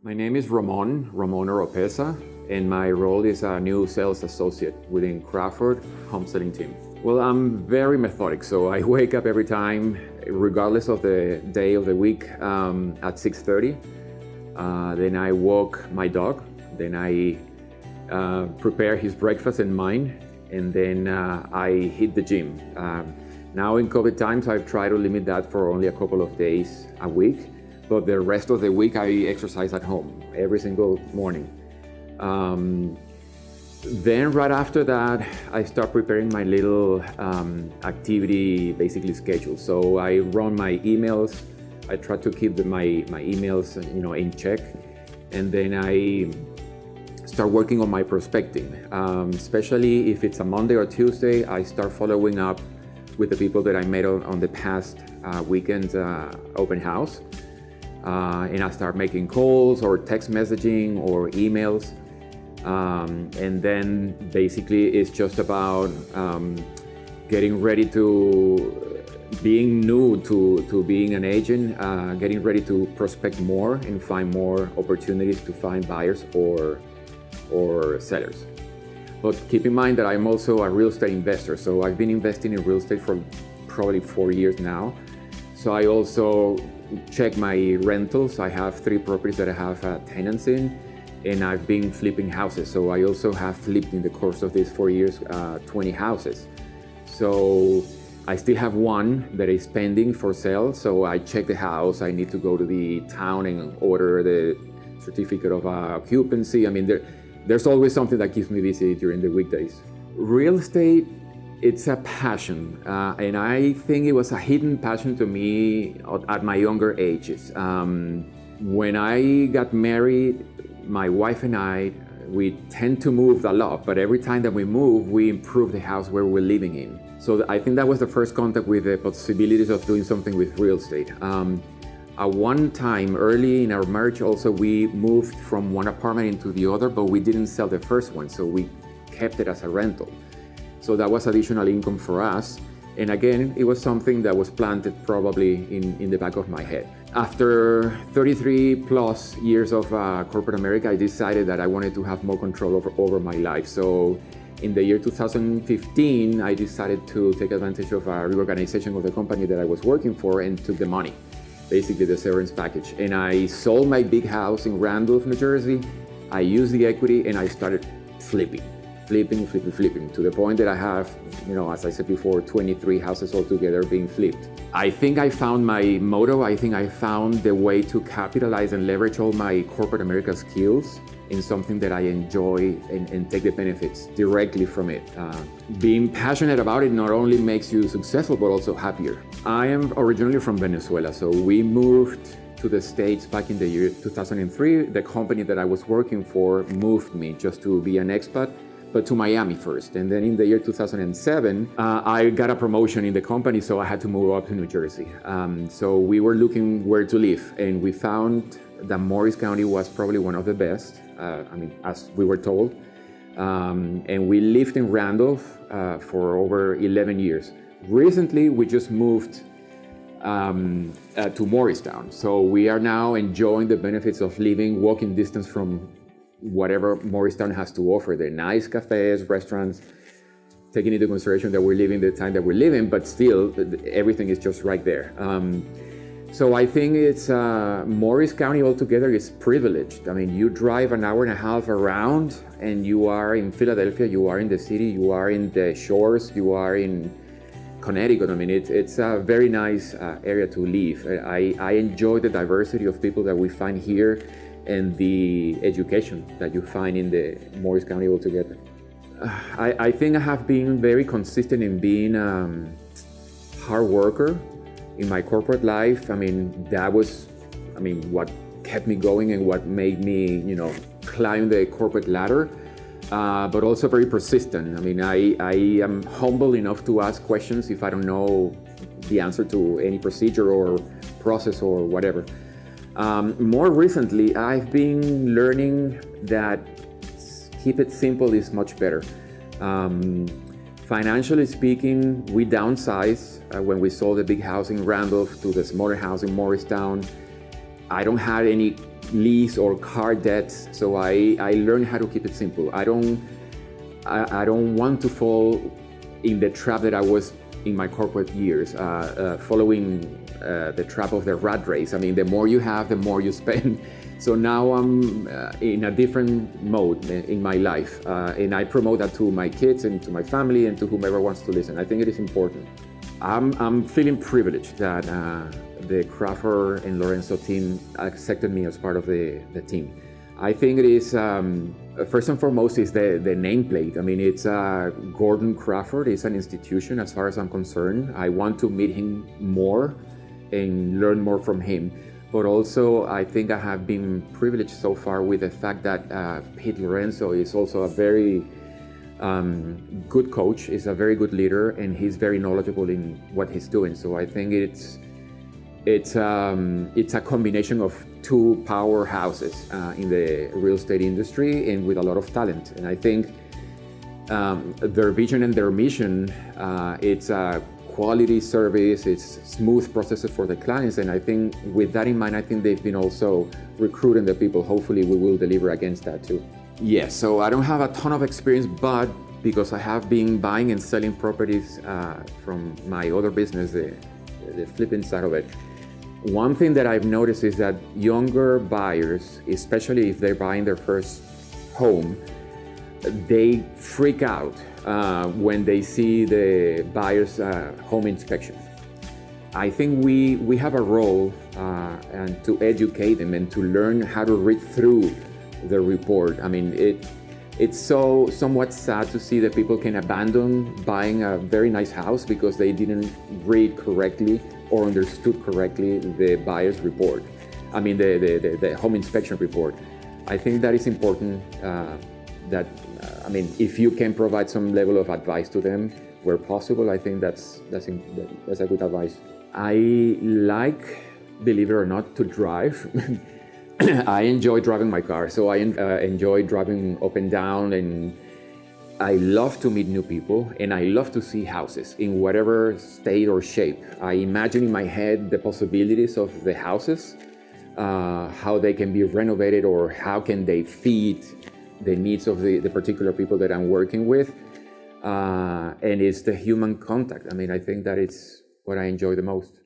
My name is Ramon Oropeza, and my role is a new sales associate within Crawford home selling team. Well, I'm very methodic, so I wake up every time, regardless of the day of the week, at 6:30. Then I walk my dog, then I prepare his breakfast and mine, and then I hit the gym. Now in COVID times, I've tried to limit that for only a couple of days a week. But the rest of the week, I exercise at home every single morning. Then right after that, I start preparing my little activity, basically schedule. So I run my emails. I try to keep my emails, in check, and then I start working on my prospecting. Especially if it's a Monday or Tuesday, I start following up with the people that I met on the past weekend open house. And I start making calls or text messaging or emails. And then basically it's just about getting ready to being new to being an agent, getting ready to prospect more and find more opportunities to find buyers or sellers. But keep in mind that I'm also a real estate investor. So I've been investing in real estate for probably 4 years now. So I also check my rentals. I have 3 properties that I have tenants in, and I've been flipping houses. So I also have flipped in the course of these 4 years 20 houses. So I still have one that is pending for sale. So I check the house. I need to go to the town and order the certificate of occupancy. I mean, there's always something that keeps me busy during the weekdays. Real estate, it's a passion, and I think it was a hidden passion to me at my younger ages. When I got married, my wife and I, we tend to move a lot, but every time that we move, we improve the house where we're living in. So I think that was the first contact with the possibilities of doing something with real estate. At one time, early in our marriage also, we moved from one apartment into the other, but we didn't sell the first one, so we kept it as a rental. So that was additional income for us. And again, it was something that was planted probably in the back of my head. After 33 plus years of corporate America, I decided that I wanted to have more control over my life. So in the year 2015, I decided to take advantage of a reorganization of the company that I was working for and took the money, basically the severance package. And I sold my big house in Randolph, New Jersey. I used the equity and I started flipping to the point that I have, as I said before, 23 houses altogether being flipped. I think I found my motto. I think I found the way to capitalize and leverage all my corporate America skills in something that I enjoy and take the benefits directly from it. Being passionate about it not only makes you successful, but also happier. I am originally from Venezuela, so we moved to the States back in the year 2003. The company that I was working for moved me just to be an expat, but to Miami first. And then in the year 2007, I got a promotion in the company, so I had to move up to New Jersey. So we were looking where to live, and we found that Morris County was probably one of the best, as we were told. And we lived in Randolph for over 11 years. Recently, we just moved to Morristown. So we are now enjoying the benefits of living walking distance from whatever Morristown has to offer. The nice cafes, restaurants, taking into consideration that we're living the time that we're living, but still everything is just right there. So I think it's Morris County altogether is privileged. I mean, you drive an hour and a half around and you are in Philadelphia, you are in the city, you are in the shores, you are in Connecticut. I mean, it's a very nice area to live. I enjoy the diversity of people that we find here and the education that you find in the Morris County altogether. I think I have been very consistent in being a hard worker in my corporate life. I mean, that was, what kept me going and what made me, climb the corporate ladder. But also very persistent. I mean, I am humble enough to ask questions if I don't know the answer to any procedure or process or whatever. More recently, I've been learning that keep it simple is much better. Financially speaking, we downsized when we sold the big house in Randolph to the smaller house in Morristown. I don't have any lease or car debts. So I learned how to keep it simple. I don't want to fall in the trap that I was in my corporate years, following the trap of the rat race. I mean, the more you have, the more you spend. So now I'm in a different mode in my life, and I promote that to my kids and to my family and to whomever wants to listen. I think it is important. I'm feeling privileged that the Crawford and Lorenzo team accepted me as part of the team. I think it is, first and foremost, is the nameplate. I mean, it's Gordon Crawford. It's an institution as far as I'm concerned. I want to meet him more and learn more from him. But also, I think I have been privileged so far with the fact that Pete Lorenzo is also a very good coach, he's a very good leader, and he's very knowledgeable in what he's doing. So I think it's a combination of two powerhouses in the real estate industry and with a lot of talent. And I think their vision and their mission, it's a quality service, it's smooth processes for the clients. And I think with that in mind, I think they've been also recruiting the people. Hopefully we will deliver against that too. Yes, so I don't have a ton of experience, but because I have been buying and selling properties from my other business, the flipping side of it, one thing that I've noticed is that younger buyers, especially if they're buying their first home, they freak out when they see the buyer's home inspection. I think we have a role and to educate them and to learn how to read through the report. I mean, it's so somewhat sad to see that people can abandon buying a very nice house because they didn't read correctly or understood correctly the buyer's report. I mean, the home inspection report. I think that is important. I mean, if you can provide some level of advice to them where possible, I think that's a good advice. I like, believe it or not, to drive. I enjoy driving my car, so I enjoy driving up and down, and I love to meet new people, and I love to see houses in whatever state or shape. I imagine in my head the possibilities of the houses, how they can be renovated or how can they fit the needs of the particular people that I'm working with. And it's the human contact. I mean, I think that it's what I enjoy the most.